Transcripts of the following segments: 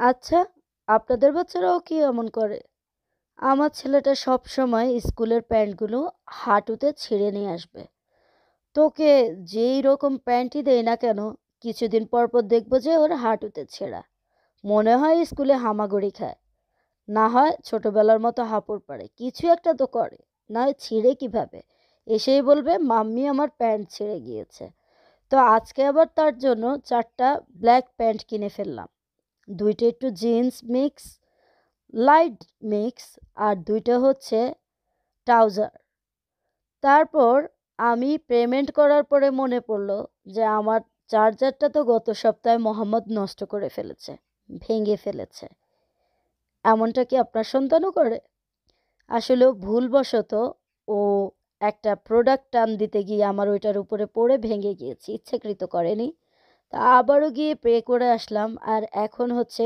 আচ্ছা, আপনাদের বাচ্চারাও কি এমন করে? আমার ছেলেটা সবসময় স্কুলের প্যান্টগুলো হাঁটুতে ছিঁড়ে নিয়ে আসবে। তোকে যেই রকম প্যান্টই দেই না কেন, কিছুদিন পর পর দেখবো যে ওর হাঁটুতে ছেঁড়া। মনে হয় স্কুলে হামাগুড়ি খায়। না হয় ছোটবেলার মতো হাঁপুড় পাড়ে। কিছু একটা তো করে। না হয় ছিঁড়ে কিভাবে? এসেই বলবে মাম্মি আমার প্যান্ট ছিঁড়ে গিয়েছে। তো আজকে আবার তার জন্য ৪টা ব্ল্যাক প্যান্ট কিনে ফেললাম। ২টা একটু জিন্স মিক্স, লাইট মিক্স, আর ২টা হচ্ছে ট্রাউজার। তারপর আমি পেমেন্ট করার পরে মনে পড়লো যে আমার চার্জারটা তো গত সপ্তাহে মোহাম্মদ নষ্ট করে ফেলেছে, ভেঙে ফেলেছে। এমনটা কি আপনার সন্তানও করে? আসলেও ভুলবশত ও একটা প্রোডাক্ট টার্ম দিতে গিয়ে আমার ওইটার উপরে পড়ে ভেঙে গিয়েছে, ইচ্ছাকৃত করেনি। তা আবারও গিয়ে পে করে আসলাম, আর এখন হচ্ছে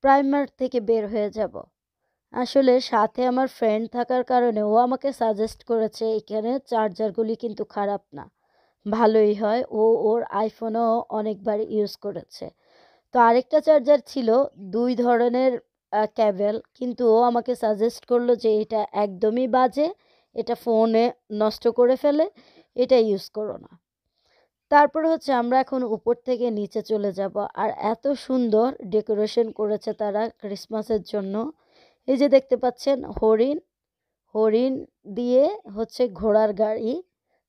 প্রাইমার থেকে বের হয়ে যাব। আসলে সাথে আমার ফ্রেন্ড থাকার কারণে ও আমাকে সাজেস্ট করেছে এখানে চার্জারগুলি কিন্তু খারাপ না, ভালোই হয়। ও ওর আইফোনও অনেকবার ইউজ করেছে। তো আরেকটা চার্জার ছিল ২ ধরনের ক্যাবেল, কিন্তু ও আমাকে সাজেস্ট করলো যে এটা একদমই বাজে, এটা ফোনে নষ্ট করে ফেলে, এটা ইউজ করো না। তারপর হচ্ছে আমরা এখন উপর থেকে নিচে চলে যাব, আর এত সুন্দর ডেকোরেশন করেছে তারা ক্রিসমাসের জন্য। এই যে দেখতে পাচ্ছেন হরিণ, হরিণ দিয়ে হচ্ছে ঘোড়ার গাড়ি।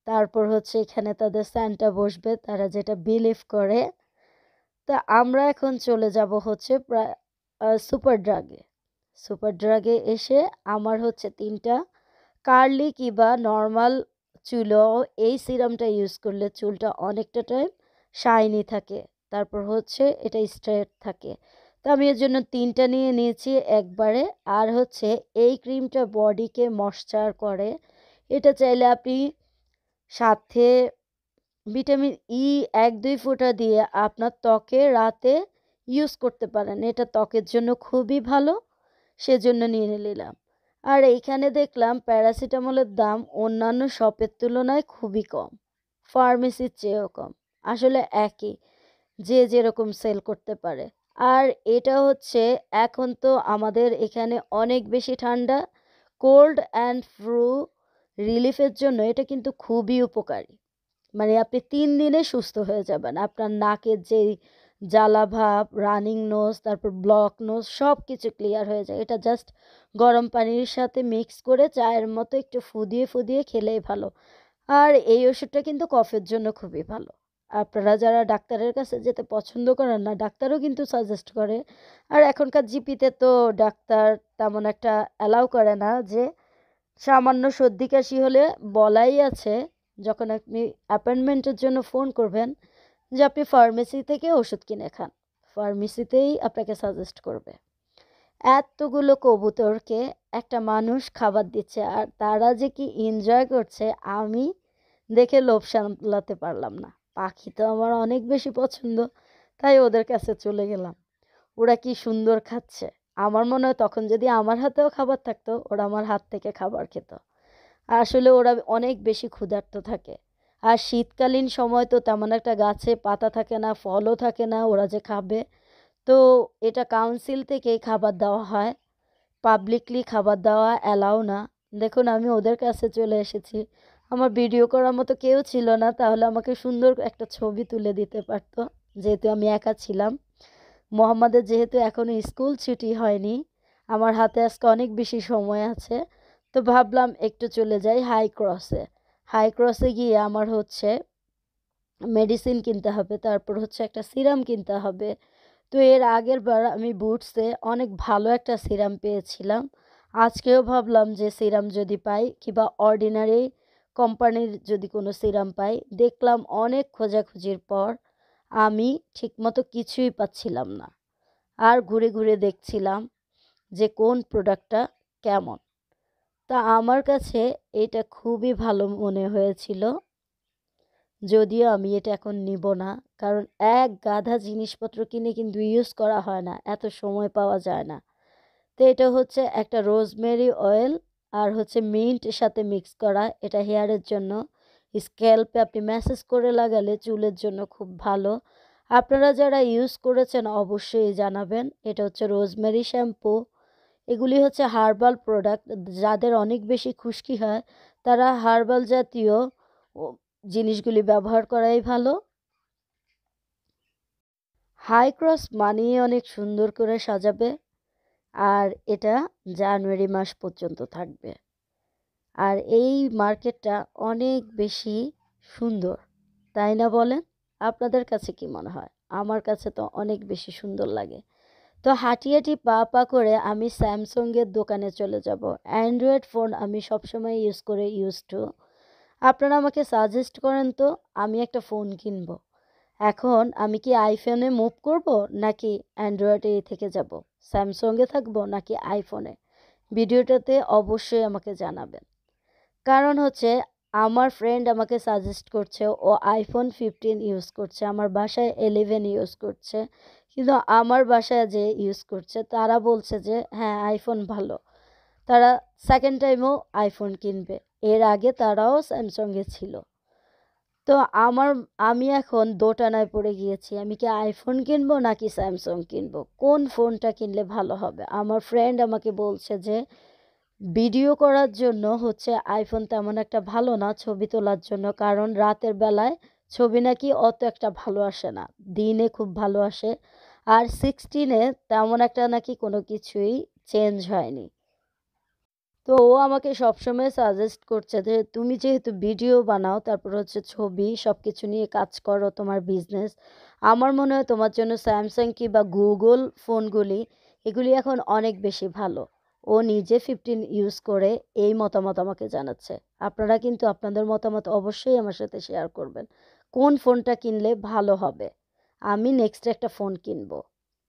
তারপর হচ্ছে এখানে তাদের সান্টা বসবে, তারা যেটা বিলিভ করে। তা আমরা এখন চলে যাব হচ্ছে প্রায় সুপার ড্রাগে। সুপার ড্রাগে এসে আমার হচ্ছে ৩টা কার্লি কিংবা নর্মাল চুলও এই সিরামটা ইউজ করলে চুলটা অনেকটা টাইম শাইনি থাকে। তারপর হচ্ছে এটা স্ট্রেট থাকে। তো আমি এর জন্য ৩টা নিয়ে নিয়েছি একবারে। আর হচ্ছে এই ক্রিমটা বডিকে ময়েশ্চার করে। এটা চাইলে আপনি সাথে ভিটামিন ই ১-২ ফোঁটা দিয়ে আপনার ত্বকে রাতে ইউজ করতে পারেন। এটা ত্বকের জন্য খুবই ভালো, সেজন্য নিয়ে নিলাম। আর এইখানে দেখলাম প্যারাসিটামলের দাম অন্যান্য শপের তুলনায় খুবই কম, ফার্মেসির চেয়েও কম। আসলে একই, যে যেরকম সেল করতে পারে। আর এটা হচ্ছে এখন তো আমাদের এখানে অনেক বেশি ঠান্ডা, কোল্ড অ্যান্ড ফ্লু রিলিফের জন্য এটা কিন্তু খুবই উপকারী। মানে আপনি ৩ দিনে সুস্থ হয়ে যাবেন। আপনার নাকের যেই জ্বালা ভাব, রানিং নোজ, তারপর ব্লক নোজ সব কিছু ক্লিয়ার হয়ে যায়। এটা জাস্ট গরম পানির সাথে মিক্স করে চায়ের মতো একটু ফুদিয়ে ফুদিয়ে খেলেই ভালো। আর এই ওষুধটা কিন্তু কফের জন্য খুবই ভালো। আপনারা যারা ডাক্তারের কাছে যেতে পছন্দ করেন না, ডাক্তারও কিন্তু সাজেস্ট করে। আর এখনকার জিপিতে তো ডাক্তার তেমন একটা অ্যালাউ করে না, যে সামান্য সর্দি কাশি হলে বলাই আছে যখন আপনি অ্যাপয়েন্টমেন্টের জন্য ফোন করবেন যে আপনি ফার্মেসি থেকে ওষুধ কিনে খান। ফার্মেসিতেই আপনাকে সাজেস্ট করবে। এতগুলো কবুতরকে একটা মানুষ খাবার দিচ্ছে, আর তারা যে কি এনজয় করছে আমি দেখে লোভ সামলাতে পারলাম না। পাখি তো আমার অনেক বেশি পছন্দ, তাই ওদের কাছে চলে গেলাম। ওরা কি সুন্দর খাচ্ছে! আমার মনে হয় তখন যদি আমার হাতেও খাবার থাকতো, ওরা আমার হাত থেকে খাবার খেত। আসলে ওরা অনেক বেশি ক্ষুধার্ত থাকে। আর শীতকালীন সময় তো তেমন একটা গাছে পাতা থাকে না, ফলও থাকে না, ওরা যে খাবে। তো এটা কাউন্সিল থেকেই খাবার দেওয়া হয়, পাবলিকলি খাবার দেওয়া অ্যালাউ না। দেখুন আমি ওদের কাছে চলে এসেছি। আমার ভিডিও করার মতো কেউ ছিল না, তাহলে আমাকে সুন্দর একটা ছবি তুলে দিতে পারতো, যেহেতু আমি একা ছিলাম। মোহাম্মদের যেহেতু এখনও স্কুল ছুটি হয়নি, আমার হাতে আজকে অনেক বেশি সময় আছে। তো ভাবলাম একটু চলে যাই হাই ক্রসে। হাই ক্রসে গিয়ে আমার হচ্ছে মেডিসিন কিনতে হবে, তারপর হচ্ছে একটা সিরাম কিনতে হবে। তো এর আগের বার আমি বুটসে অনেক ভালো একটা সিরাম পেয়েছিলাম। আজকেও ভাবলাম যে সিরাম যদি পাই কিংবা অর্ডিনারি কোম্পানির যদি কোনো সিরাম পাই। দেখলাম অনেক খোঁজাখুঁজির পর আমি ঠিকমতো কিছুই পাচ্ছিলাম না। আর ঘুরে ঘুরে দেখছিলাম যে কোন প্রোডাক্টটা কেমন। তা আমার কাছে এটা খুবই ভালো মনে হয়েছিল, যদিও আমি এটা এখন নিব না। কারণ এক গাধা জিনিসপত্র কিনে কিন্তু ইউজ করা হয় না, এত সময় পাওয়া যায় না। তো এটা হচ্ছে একটা রোজমেরি অয়েল, আর হচ্ছে মিন্টের সাথে মিক্স করা। এটা হেয়ারের জন্য, স্ক্যাল্পে আপনি ম্যাসেজ করে লাগালে চুলের জন্য খুব ভালো। আপনারা যারা ইউজ করেছেন অবশ্যই জানাবেন। এটা হচ্ছে রোজমেরি শ্যাম্পু। এগুলি হচ্ছে হার্বাল প্রোডাক্ট। যাদের অনেক বেশি খুশকি হয় তারা হার্বাল জাতীয় ও জিনিসগুলি ব্যবহার করাই ভালো। হাই ক্রস মানিয়ে অনেক সুন্দর করে সাজাবে। আর এটা জানুয়ারি মাস পর্যন্ত থাকবে। আর এই মার্কেটটা অনেক বেশি সুন্দর, তাই না বলেন? আপনাদের কাছে কি মনে হয়? আমার কাছে তো অনেক বেশি সুন্দর লাগে। তো হাঁটি হাঁটি পা পা করে আমি স্যামসংয়ের দোকানে চলে যাব। অ্যান্ড্রয়েড ফোন আমি সবসময় ইউজ করে টু। আপনারা আমাকে সাজেস্ট করেন তো, আমি একটা ফোন কিনবো। এখন আমি কি আইফোনে মুভ করব নাকি অ্যান্ড্রয়েডে থেকে যাব? স্যামসংয়ে থাকবো নাকি আইফোনে? ভিডিওটাতে অবশ্যই আমাকে জানাবেন। কারণ হচ্ছে আমার ফ্রেন্ড আমাকে সাজেস্ট করছে ও আইফোন 15 ইউজ করছে, আমার বাসায় 11 ইউজ করছে, কিন্তু আমার বাসায় যে ইউজ করছে তারা বলছে যে হ্যাঁ আইফোন ভালো, তারা সেকেন্ড টাইমও আইফোন কিনবে। এর আগে তারাও স্যামসংয়ে ছিল। তো আমি এখন দোটানায় পড়ে গিয়েছি, আমি কি আইফোন কিনবো নাকি স্যামসং কিনবো, কোন ফোনটা কিনলে ভালো হবে। আমার ফ্রেন্ড আমাকে বলছে যে ভিডিও করার জন্য হচ্ছে আইফোন তেমন একটা ভালো না ছবি তোলার জন্য, কারণ রাতের বেলায় ছবি নাকি অত একটা ভালো আসে না, দিনে খুব ভালো আসে। আর 16-এ তেমন একটা নাকি কোনো কিছুই চেঞ্জ হয়নি। তো ও আমাকে সবসময় সাজেস্ট করছে যে তুমি যেহেতু ভিডিও বানাও, তারপর হচ্ছে ছবি সব কিছু নিয়ে কাজ করো, তোমার বিজনেস, আমার মনে হয় তোমার জন্য স্যামসাং কি বা গুগল ফোনগুলি এগুলি এখন অনেক বেশি ভালো। ও নিজে 15 ইউজ করে এই মতামত আমাকে জানাচ্ছে। আপনারা কিন্তু আপনাদের মতামত অবশ্যই আমার সাথে শেয়ার করবেন, কোন ফোনটা কিনলে ভালো হবে। আমি নেক্সট একটা ফোন কিনবো।